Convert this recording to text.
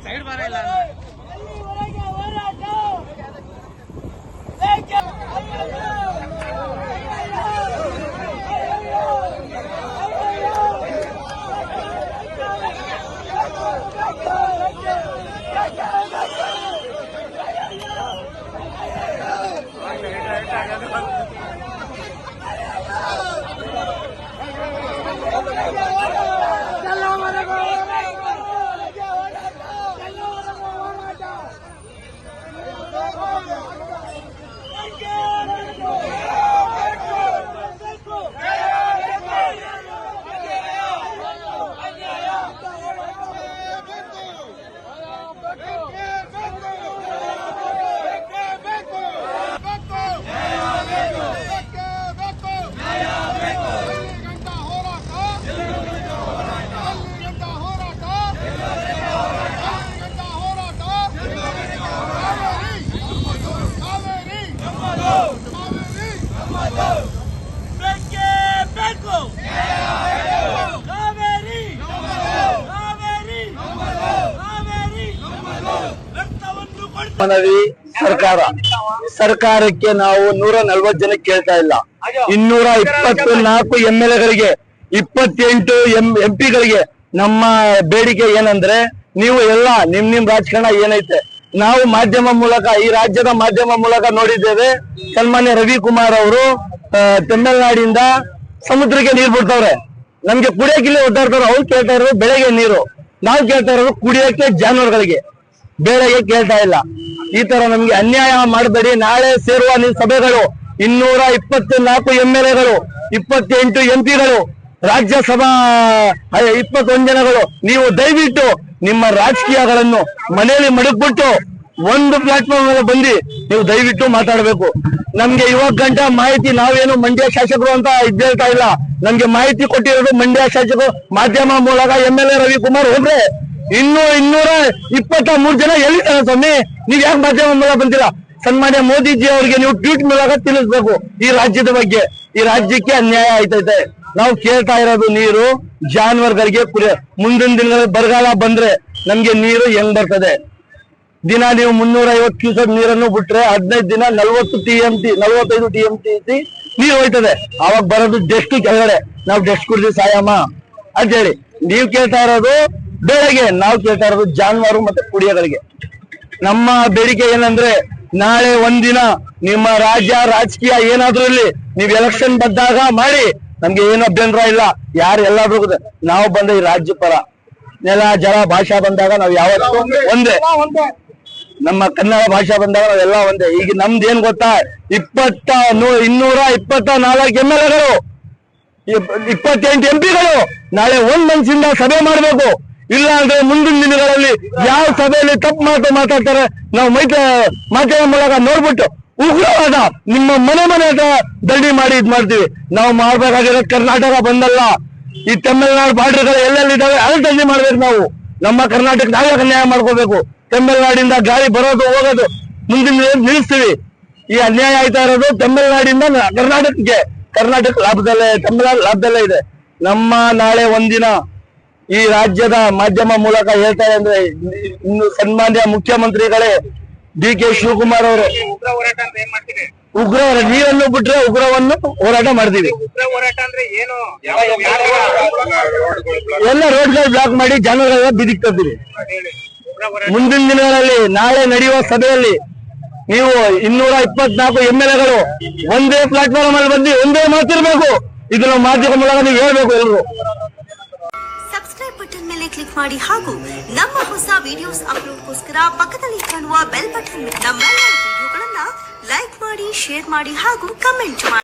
Side ಬರ ಇಲ್ಲ ಮನವಿ ಸರ್ಕಾರಕ್ಕೆ ನಾವು 140 ಜನ ಕೇಳ್ತಾ ಇಲ್ಲ, 224 MLA ಗಳಿಗೆ 28 MP ಗಳಿಗೆ ನಮ್ಮ ಬೇಡಿಕೆ ಏನಂದ್ರೆ, ನೀವು ಎಲ್ಲ ನಿಮ್ ರಾಜಕಾರಣ ಏನೈತೆ ನಾವು ಮಾಧ್ಯಮ ಮೂಲಕ ಈ ರಾಜ್ಯದ ಮಾಧ್ಯಮ ಮೂಲಕ ನೋಡಿದ್ದೇವೆ. ಸನ್ಮಾನ್ಯ ರವಿಕುಮಾರ್ ಅವರು ತಮಿಳುನಾಡಿಂದ ಸಮುದ್ರಕ್ಕೆ ನೀರು ಬಿಡ್ತವ್ರೆ, ನಮ್ಗೆ ಕುಡಿಯಕ್ಕಿಲ್ಲ ಒದ್ದಾಡ್ತಾರ. ಅವ್ರು ಕೇಳ್ತಾ ಇರೋದು ಬೆಳೆಗೆ ನೀರು, ನಾವು ಕೇಳ್ತಾ ಇರೋದು ಕುಡಿಯಕ್ಕೆ ಜಾನುವಾರುಗಳಿಗೆ, ಬೆಳೆಗೆ ಕೇಳ್ತಾ ಇಲ್ಲ. ಈ ತರ ನಮ್ಗೆ ಅನ್ಯಾಯ ಮಾಡಬೇಡಿ. ನಾಳೆ ಸೇರುವ ನಿಮ್ಮ ಸಭೆಗಳು 224 MLA ಗಳು, 28 MP ಗಳು, ರಾಜ್ಯಸಭಾ 21 ಜನಗಳು, ನೀವು ದಯವಿಟ್ಟು ನಿಮ್ಮ ರಾಜಕೀಯಗಳನ್ನು ಮನೆಯಲ್ಲಿ ಮಡಗ್ಬಿಟ್ಟು ಒಂದು ಪ್ಲಾಟ್ಫಾರ್ಮ್ ಮೇಲೆ ಬಂದು ನೀವು ದಯವಿಟ್ಟು ಮಾತಾಡಬೇಕು. ನಮ್ಗೆ ಇವಾಗ ಗಂಟ ಮಾಹಿತಿ, ನಾವೇನು ಮಂಡ್ಯ ಶಾಸಕರು ಅಂತ ಹೇಳ್ತಾ ಇಲ್ಲ, ನಮ್ಗೆ ಮಾಹಿತಿ ಕೊಟ್ಟಿರೋದು ಮಂಡ್ಯ ಶಾಸಕರು ಮಾಧ್ಯಮ ಮೂಲಕ MLA ರವಿಕುಮಾರ್ ಒಬ್ರೆ. 223 ಜನ ಎಲ್ಲಿದ್ದಾರೆ ಸ್ವಾಮಿ? ನೀವ್ ಯಾಕೆ ಮಾಧ್ಯಮ ಮೂಲಕ ಬಂದಿಲ್ಲ? ಸನ್ಮಾನ್ಯ ಮೋದಿಜಿ ಅವರಿಗೆ ನೀವು ಟ್ವೀಟ್ ಮೂಲಕ ತಿಳಿಸ್ಬೇಕು ಈ ರಾಜ್ಯದ ಬಗ್ಗೆ. ಈ ರಾಜ್ಯಕ್ಕೆ ಅನ್ಯಾಯ ಆಯ್ತೈತೆ. ನಾವು ಕೇಳ್ತಾ ಇರೋದು ನೀರು ಜಾನುವಾರುಗಳಿಗೆ ಮುಂದಿನ ದಿನಗಳಲ್ಲಿ ಬರಗಾಲ ಬಂದ್ರೆ ನಮ್ಗೆ ನೀರು ಹೆಂಗ್ ಬರ್ತದೆ? ದಿನ ನೀವು 350 ಕ್ಯೂಸೆಕ್ ನೀರನ್ನು ಬಿಟ್ರೆ 15 ದಿನ 45 TMC ನೀರು ಹೋಯ್ತದೆ. ಅವಾಗ ಬರೋದು ಡೆಸ್ಟ್ ಕೆಳಗಡೆ, ನಾವು ಡೆಸ್ಟ್ ಕುಡಿದು ಸಾಯಮ್ಮ ಅಂತ ಹೇಳಿ. ನೀವು ಕೇಳ್ತಾ ಇರೋದು ಬೆಳೆಗೆ, ನಾವು ಕೇಳ್ತಾ ಇರೋದು ಜಾನುವಾರು ಮತ್ತೆ ಕುಡಿಯೋಗಳಿಗೆ. ನಮ್ಮ ಬೇಡಿಕೆ ಏನಂದ್ರೆ, ನಾಳೆ ಒಂದಿನ ನಿಮ್ಮ ರಾಜಕೀಯ ಏನಾದ್ರೂ ಇಲ್ಲಿ ನೀವು ಎಲೆಕ್ಷನ್ ಬಂದಾಗ ಮಾಡಿ, ನಮ್ಗೆ ಏನು ಅಭ್ಯಂತರ ಇಲ್ಲ. ಯಾರು ಎಲ್ಲಾದ್ರೂ ನಾವು ಬಂದ ಈ ರಾಜ್ಯ ಪರ, ನೆಲ ಜಲ ಭಾಷಾ ಬಂದಾಗ ನಾವು ಯಾವತ್ತೂ ಒಂದೇ, ನಮ್ಮ ಕನ್ನಡ ಭಾಷಾ ಬಂದಾಗ ನಾವೆಲ್ಲ ಒಂದೇ. ಈಗ ನಮ್ದು ಏನ್ ಗೊತ್ತಾ, 224 MLA ಗಳು, 28 MP ಗಳು ನಾಳೆ ಒಂದ್ ಮನಸ್ಸಿಂದ ಸಭೆ ಮಾಡ್ಬೇಕು. ಇಲ್ಲ ಅಂದ್ರೆ ಮುಂದಿನ ದಿನಗಳಲ್ಲಿ ಯಾವ ಸಭೆಯಲ್ಲಿ ತಪ್ಪು ಮಾತಾಡ್ತಾರೆ ನಾವು ಮಾಧ್ಯಮ ಮೂಲಕ ನೋಡ್ಬಿಟ್ಟು ಉಗ್ರವಾದ ನಿಮ್ಮ ಮನೆ ದಂಡಿ ಮಾಡಿ ಇದ್ ಮಾಡ್ತೀವಿ. ನಾವು ಮಾಡ್ಬೇಕಾಗಿರೋದು ಕರ್ನಾಟಕ ಬಂದಲ್ಲ, ಈ ತಮಿಳುನಾಡು ಬಾರ್ಡರ್ಗಳು ಎಲ್ಲೆಲ್ಲಿದ್ದಾವೆ ಅಲ್ಲಿ ದಂಡಿ ಮಾಡ್ಬೇಕು. ನಾವು ನಮ್ಮ ಕರ್ನಾಟಕ ನಾವೇ ಅನ್ಯಾಯ ಮಾಡ್ಕೋಬೇಕು. ತಮಿಳುನಾಡಿಂದ ಗಾಳಿ ಬರೋದು ಹೋಗೋದು ಮುಂದಿನ ನಿಲ್ಲಿಸ್ತೀವಿ. ಈ ಅನ್ಯಾಯ ಆಯ್ತಾ ಇರೋದು ತಮಿಳುನಾಡಿಂದ ಕರ್ನಾಟಕಕ್ಕೆ. ಕರ್ನಾಟಕ ಲಾಭದಲ್ಲೇ, ತಮಿಳುನಾಡು ಲಾಭದಲ್ಲೇ ಇದೆ. ನಮ್ಮ ನಾಳೆ ಒಂದಿನ ಈ ರಾಜ್ಯದ ಮಾಧ್ಯಮ ಮೂಲಕ ಹೇಳ್ತಾರೆ ಅಂದ್ರೆ, ಇನ್ನು ಸನ್ಮಾನ್ಯ ಮುಖ್ಯಮಂತ್ರಿಗಳೇ DK ಶಿವಕುಮಾರ್ ಅವರು ಉಗ್ರ ನೀರನ್ನು ಬಿಟ್ರೆ ಉಗ್ರವನ್ನು ಹೋರಾಟ ಮಾಡ್ತೀವಿ. ಎಲ್ಲ ರೋಡ್ಗಳು ಬ್ಲಾಕ್ ಮಾಡಿ ಜಾನುವಾರುಗಳ ಬೀದಿಗೆ ತರ್ತೀವಿ. ಮುಂದಿನ ದಿನಗಳಲ್ಲಿ ನಾಳೆ ನಡೆಯುವ ಸಭೆಯಲ್ಲಿ ನೀವು 224 MLA ಗಳು ಒಂದೇ ಪ್ಲಾಟ್ಫಾರ್ಮ್ ಅಲ್ಲಿ ಬಂದು ಒಂದೇ ಮಾತಿರ್ಬೇಕು. ಇದನ್ನ ಮಾಧ್ಯಮ ಮೂಲಕ ನೀವು ಹೇಳ್ಬೇಕು ಎಲ್ಲರೂ. ಸಬ್ಸ್ಕ್ರೈಬ್ ಬಟನ್ ಮೇಲೆ ಕ್ಲಿಕ್ ಮಾಡಿ ಹಾಗೂ ನಮ್ಮ ಹೊಸ ವಿಡಿಯೋಸ್ ಅಪ್ಲೋಡ್ಗೋಸ್ಕರ ಪಕ್ಕದಲ್ಲಿ ಕಾಣುವ ಬೆಲ್ ಬಟನ್ ನಮ್ಮೆಲ್ಲ ವಿಡಿಯೋಗಳನ್ನ ಲೈಕ್ ಮಾಡಿ, ಶೇರ್ ಮಾಡಿ ಹಾಗೂ ಕಮೆಂಟ್ ಮಾಡಿ.